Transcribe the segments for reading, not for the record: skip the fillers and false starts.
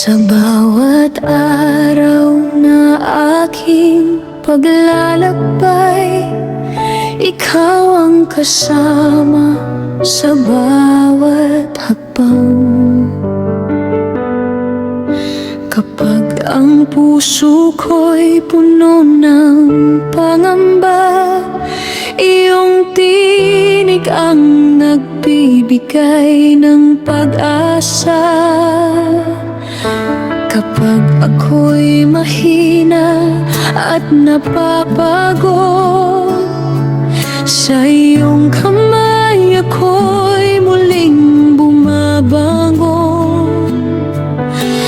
Sa bawat araw na aking paglalakbay, ikaw ang kasama sa bawat hakbang. Kapag ang puso ko'y puno ng pangamba, iyong tinig ang nagbibigay ng pag-asa. Kapag ako'y mahina at napapagod, sa iyong kamay ako'y muling bumabangon.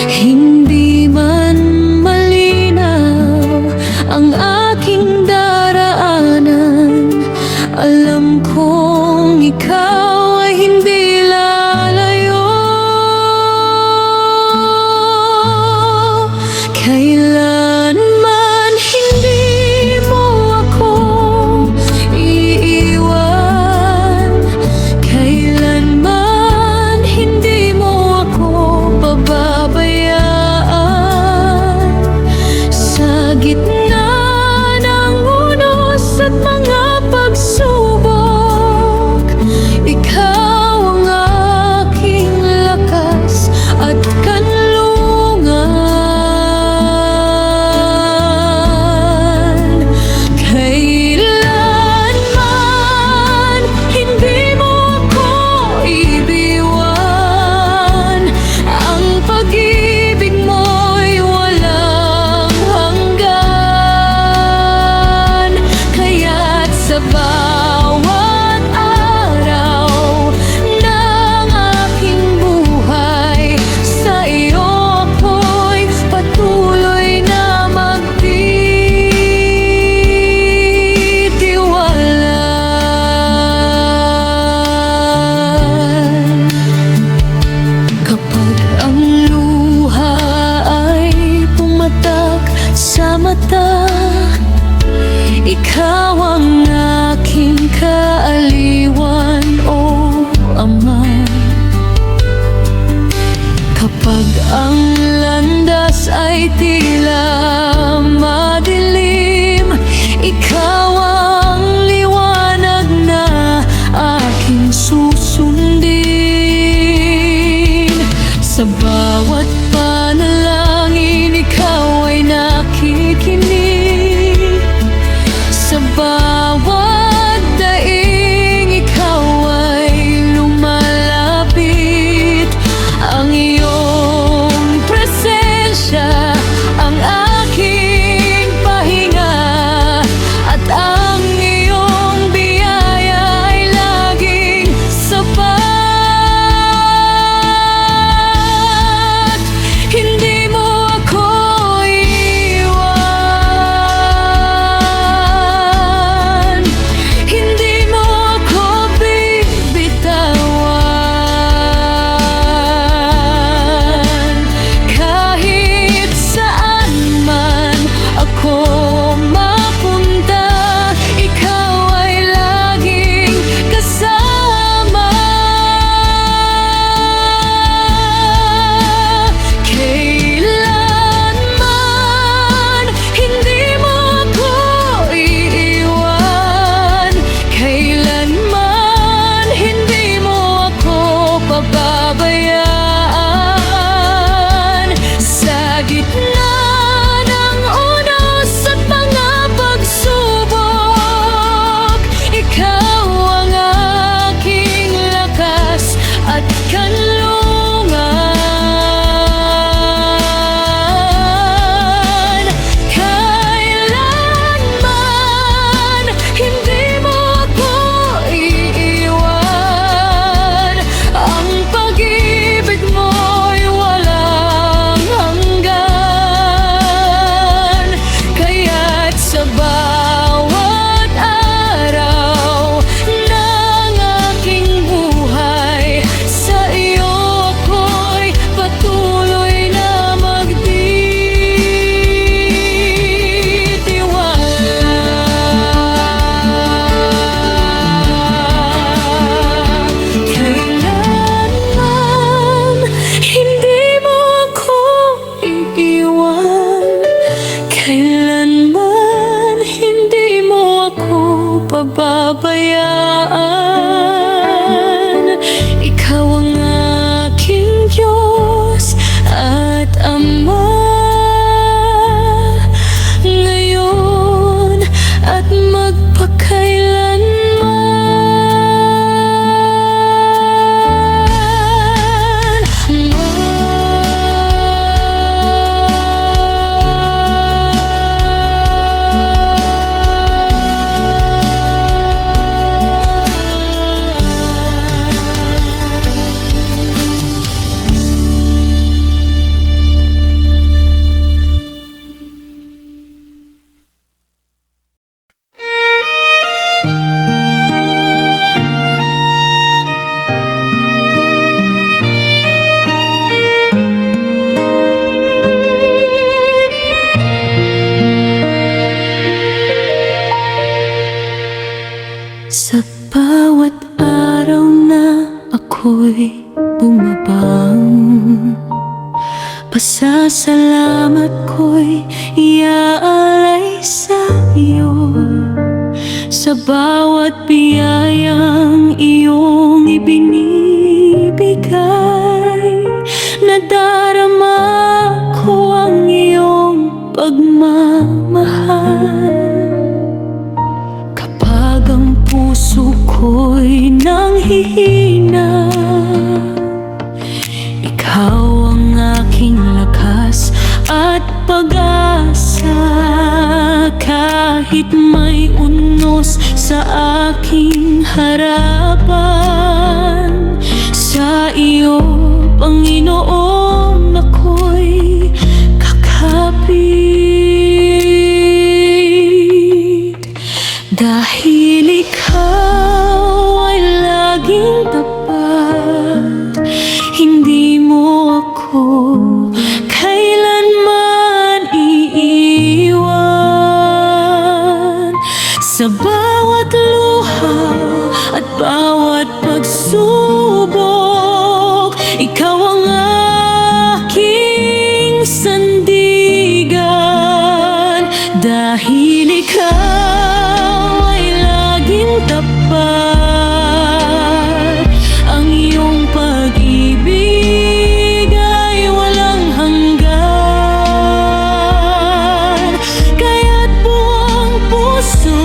Hindi man malinaw ang aking daraanan, alam kong ikaw ay hindi lalayo. Kailanman hindi mo ako iiwan, kailanman hindi mo ako pababayaan. Sa gitna ng unos at mga pagsubok, ikaw ang aking lakas at kanlungan. Kailanman hindi mo ako ibiwan, ang pag-ibig mo'y walang hanggan. Kaya't sa bawat araw ng aking buhay, sa iyo ako'y patuloy na magtitiwala. Kapag ang luha ay pumatak sa mata, ikaw ang aking kaaliwan, o Ama. Kapag ang landas ay tila madilim, ikaw ang liwanag na aking susundin. Sa bawat panalangin, ikaw ay nakikinig. Sa bawat daing, ikaw ay lumalapit. Ang iyong presensya ang aking pahinga, at ang iyong biyaya ay laging sapat. habang pasasalamat ko'y iaalay sa iyo, sa bawat biyayang iyong ibinibigay. Nadarama ko ang iyong pagmamahal. Kapag ang puso ko'y nanghihina, ikaw ang aking lakas at pag-asa. Kahit may unos sa aking harapan, sa iyo, Panginoon, ako'y kakapit. Dahil ikaw ay laging tapat, hindi mo ako kailanman iiwan. Sa bawat luha at bawat pagsubok, ikaw ang aking sandigan. Dahil ikaw ay laging tapat, ang iyong pag-ibig ay walang hanggan. Kaya't buong puso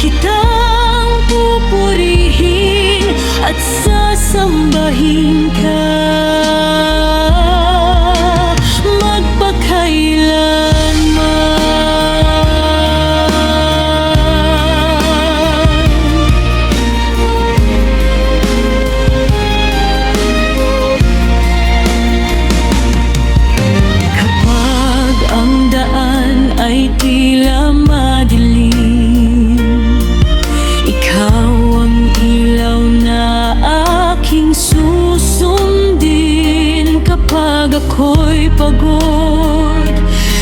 kitang pupurihin at sasambahin ka ay tila madilim. Ikaw ang ilaw na aking susundin. Kapag ako'y pagod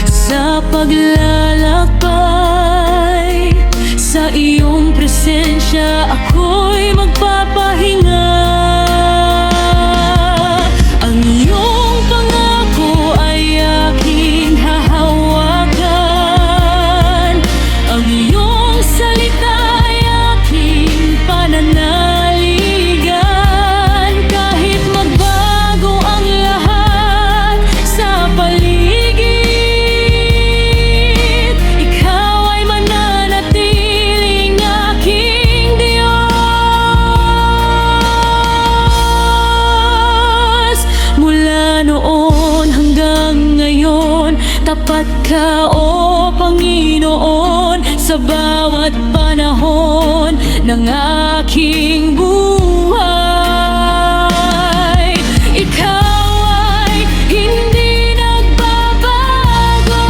sa paglalakbay, sa iyong presensya ako'y magpapahinga. Ang iyong pangako ay aking hahawakan, ang iyong salita ay aking pananaligan. Kahit magbago ang lahat sa paligid, ikaw ay mananatiling aking Diyos. Mula noon hanggang ngayon, tapat ka, o Panginoon, sa bawat panahon ng aking buhay. Ikaw ay hindi nagbabago.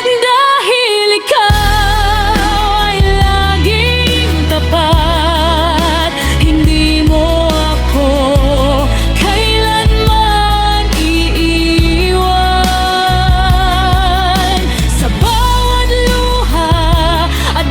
Dahil ikaw ay laging tapat, hindi mo ako kailanman iiwan. Sa bawat luha at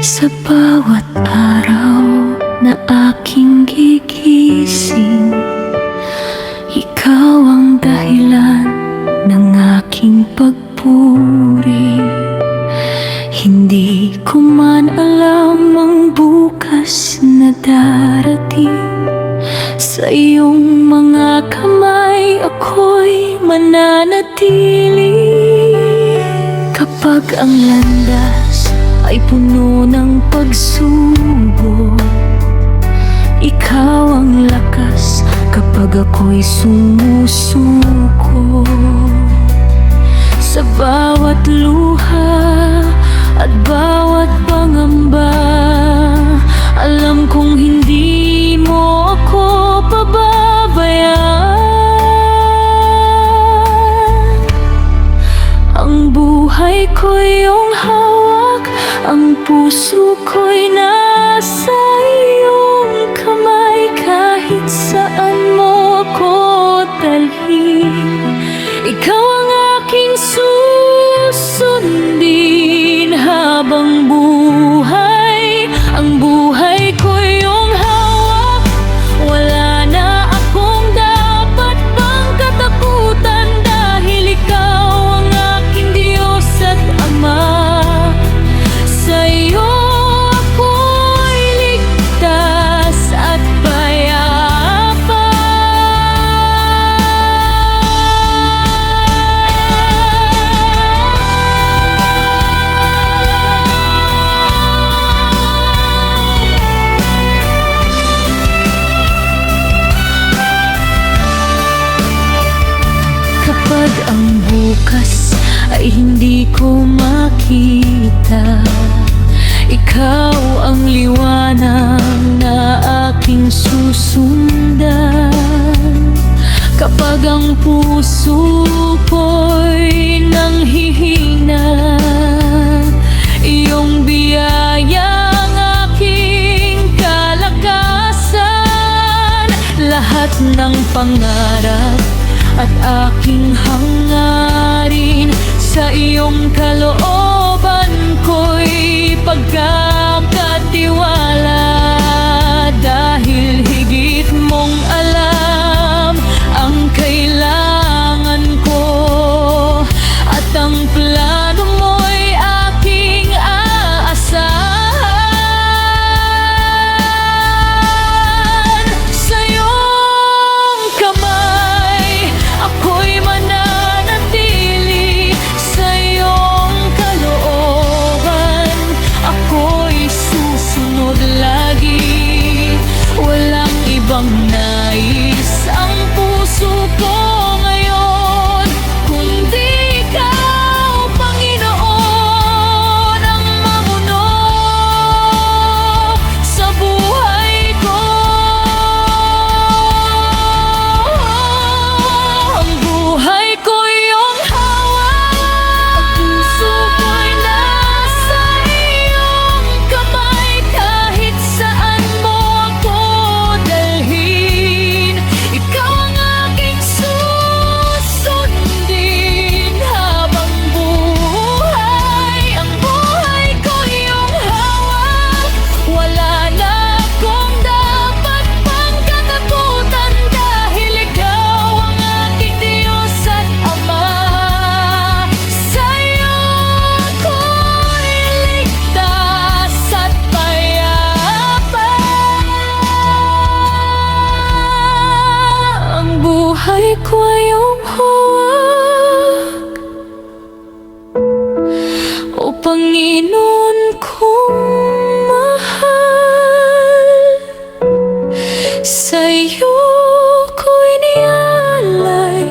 Sa bawat araw na aking gigising, ikaw ang dahilan ng aking pagpuri. Hindi ko man alam ang bukas na darating. Sa iyong mga kamay ako'y mananatili. Kapag ang landas ay puno ng pagsubok, ikaw ang lakas kapag ako'y sumusuko. Sa bawat luha at bawat pangamba, alam kong hindi mo ako pababayaan. Ang buhay ko'y iyong hawak, ang puso ko'y nasa iyong kamay. Kahit saan mo ako dalhin, ikaw ang aking susundin habang buhay. Ang buhay ko'y iyong hawak, wala na akong dapat pang katakutan. Dahil ikaw ang aking Diyos at Ama. Sa iyo ako'y ligtas at payapa. Kapag ang bukas ay hindi ko makita, ikaw ang liwanag na aking susundan. Kapag ang puso ko'y nanghihina, iyong biyaya ang aking kalakasan. Lahat ng pangarap at aking hangarin, sa iyong kalooban ko'y pagkakatiwala. Dahil higit mong alam ang kailangan ko, at ang plano mo'y aking aasahan. Sa iyong kamay ako'y mananatili, sa iyong kalooban ako'y susunod lagi. Walang ibang nais ang puso ko ngayon, kundi ikaw, Panginoon, ang mamuno sa buhay ko. Ang buhay ko'y iyong hawak, ang puso ko'y nasa iyong kamay. Kahit saan mo ako dalhin, ikaw ang aking susundin habang buhay. Ang buhay ko'y iyong hawak, wala na akong dapat pang katakutan. Dahil ikaw ang aking Diyos at Ama. Sa iyo ako'y ligtas at payapa. Ang buhay ko ay iyong hawak, o Panginoon kong mahal. Sa iyo ko'y nialay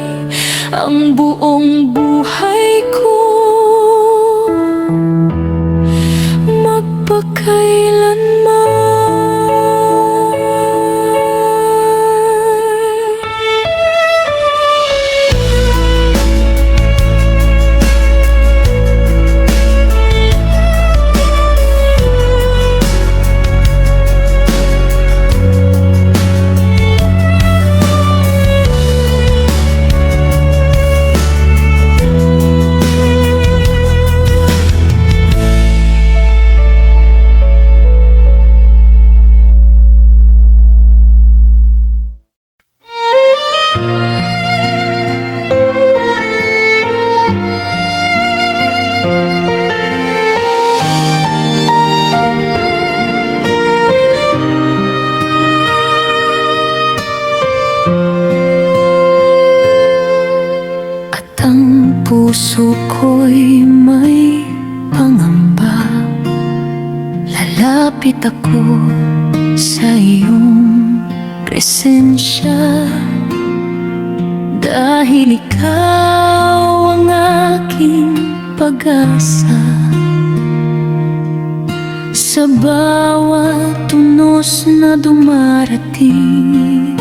ang buong buhay ko, magpakailanman. puso ko'y may pangamba. Lalapit ako sa iyong presensya, dahil ikaw ang aking pag-asa. Sa bawat tunos na dumarating,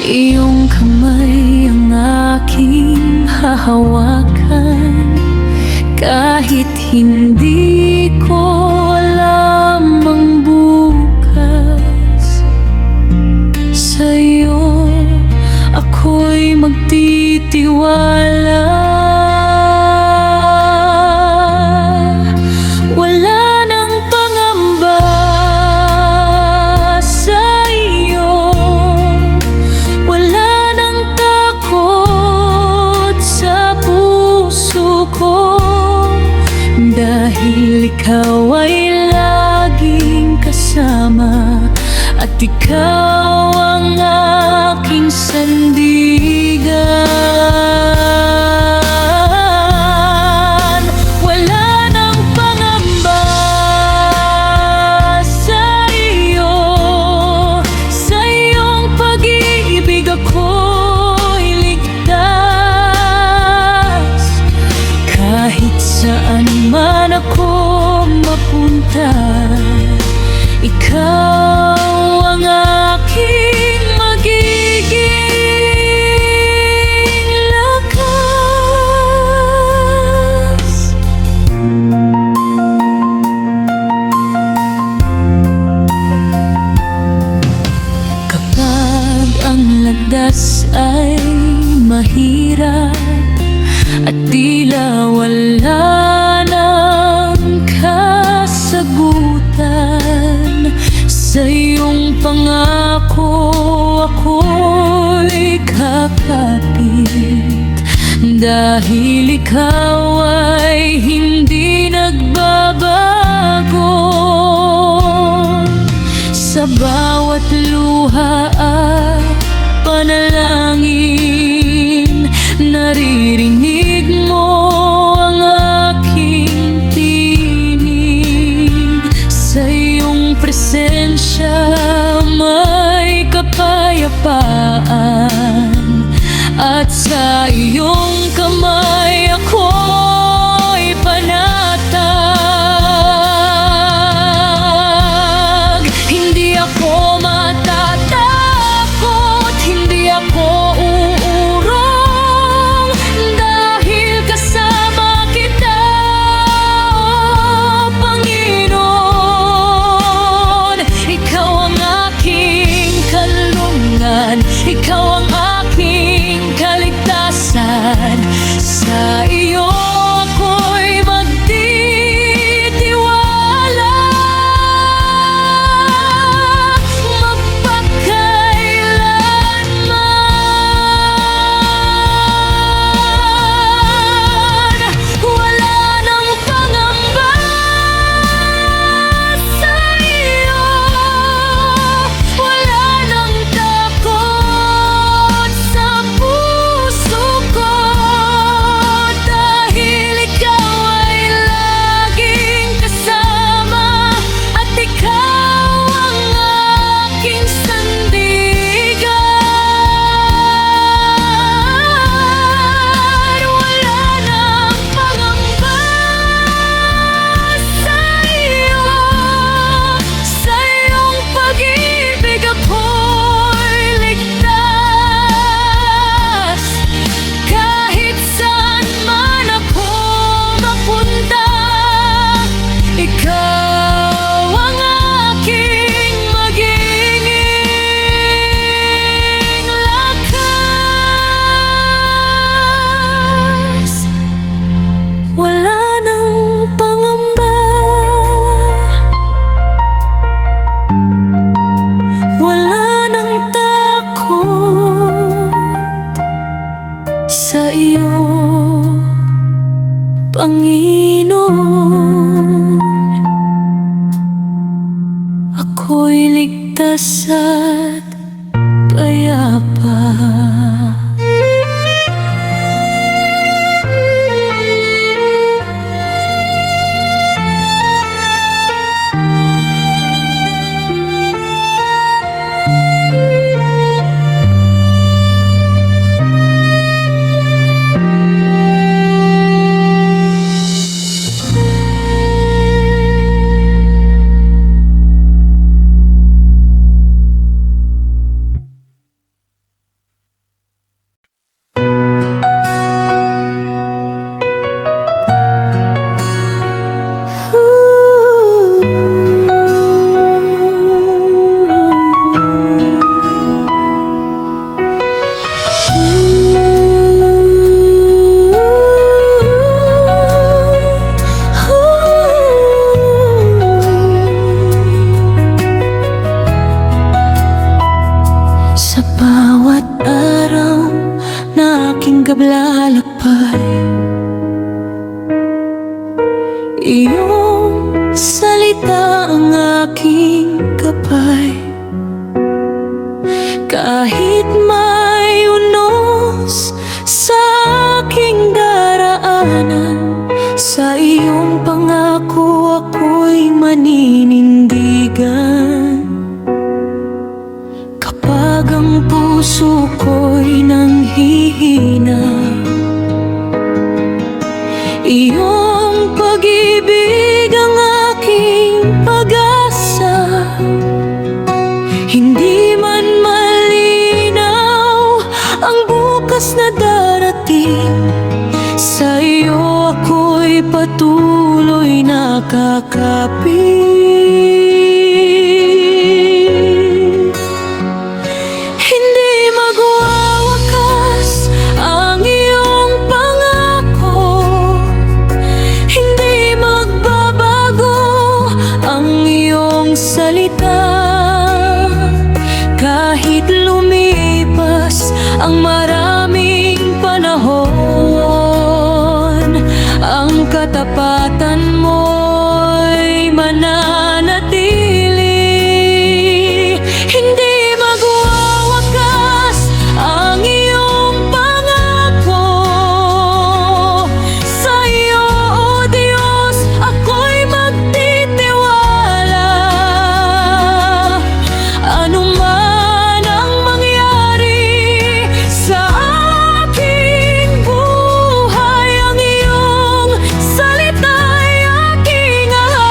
iyong kamay ang aking hahawakan. Kahit hindi ko alam ang bukas, sa'yo ako'y magtitiwala. Wala nang pangamba sa iyo, wala nang takot sa puso ko, dahil ikaw ay laging kasama, at ikaw ang aking sandigan. Wala nang pangamba sa iyo, sa iyong pag-ibig ako'y ligtas. Kahit saan man ako mapunta, ikaw ang aking magiging lakas. Kapag ang landas ay mahirap at tila wala ng kasagutan, sa iyong pangako ako'y kakapit, dahil ikaw ay hindi nagbabago. Sa bawat luha at panalangin, naririnig mo ang aking tinig. Sa iyong presensya may kapayapaan, at sa iyong kamay ako'y panatag. Hindi ako matatakot, hindi ako uurong, dahil kasama kita, oh Panginoon. Ikaw ang aking kalungan, ikaw ang aking kaligtasan. Sa iyo ako'y magtitiwala, magpakailanman. Wala nang pangamba sa iyo, wala nang takot sa puso ko, dahil ikaw ay laging kasama, at ikaw ang aking sandigan. Wala nang pangamba sa iyo, sa iyong pag-ibig ako'y ligtas. Kahit saan man ako mapunta, ikaw ang aking magiging lakas. Wala nang pangamba, wala nang takot sa iyo, Panginoon. Ako'y ligtas at payapa. naglalakbay. Iyong salita ang aking gabay. Kahit may unos sa aking daraanan, sa iyong pangako ako'y maninindigan. Kapag ang puso ko'y nanghihina, iyong pag-ibig ang aking pag-asa. Hindi man malinaw ang bukas na darating, sa iyo ako'y patuloy nakakapit. Hindi magwawakas ang iyong pangako, hindi magbabago ang iyong salita. Kahit lumipas ang maraming panahon, ang katapatan mo'y mananatili. Hindi magwawakas ang iyong pangako, sa iyo, O Diyos, ako'y magtitiwala. Ano man ang mangyari sa aking buhay, ang iyong salita'y aking hawakan.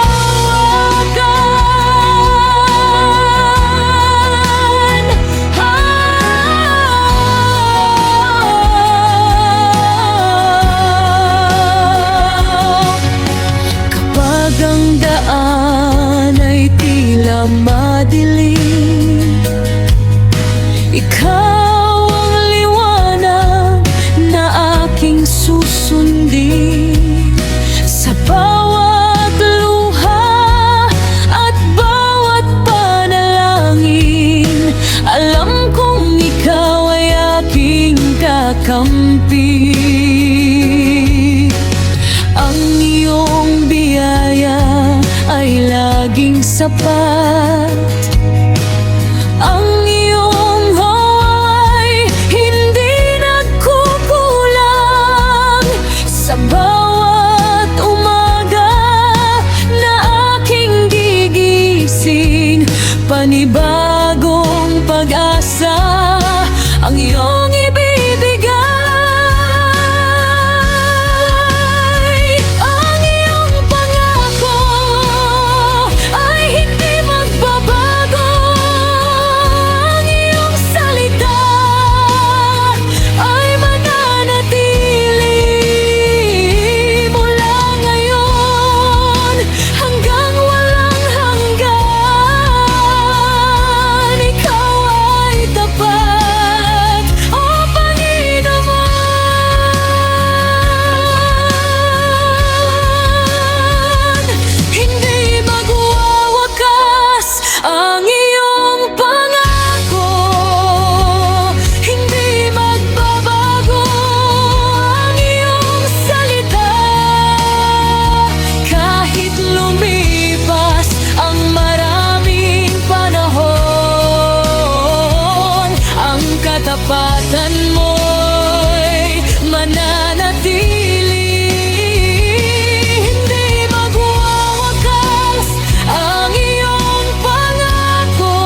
Kapag ang daan ay tila madilim, ikaw ang liwanag na aking susundin. Sa bawat luha at bawat panalangin, alam kong ikaw ay aking kakampi. Ang iyong biyaya ay laging sapat. Ang iyong haway hindi nagkukulang. Sa bawat umaga na aking gigising, panibagong pag-asa ang iyong ibibigay. Ang iyong pangako ay hindi magbabago. Ang iyong salita ay mananatili. Mula ngayon hanggang walang hanggan, ikaw ay tapat, O Panginoon. Hindi magwawakas ang iyong pangako, hindi magbabago ang iyong salita. Kahit lumipas ang maraming panahon, ang katapatan mo'y mananatili. Hindi magwawakas ang iyong pangako,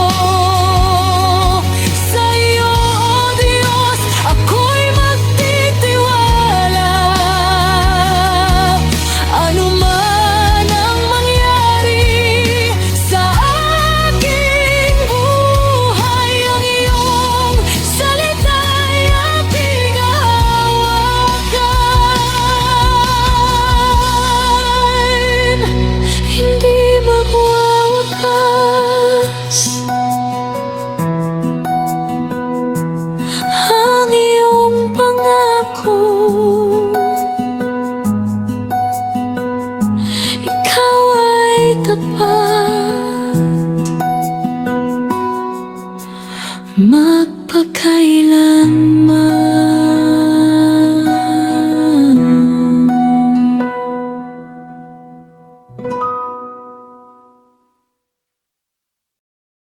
sa iyo, O Diyos, ako'y magtitiwala. Ano man ang mangyari sa aking buhay, ang iyong salita'y aking hawakan. Hindi magwawakas ang iyong pangako, ikaw ay tapat, magpakailanman.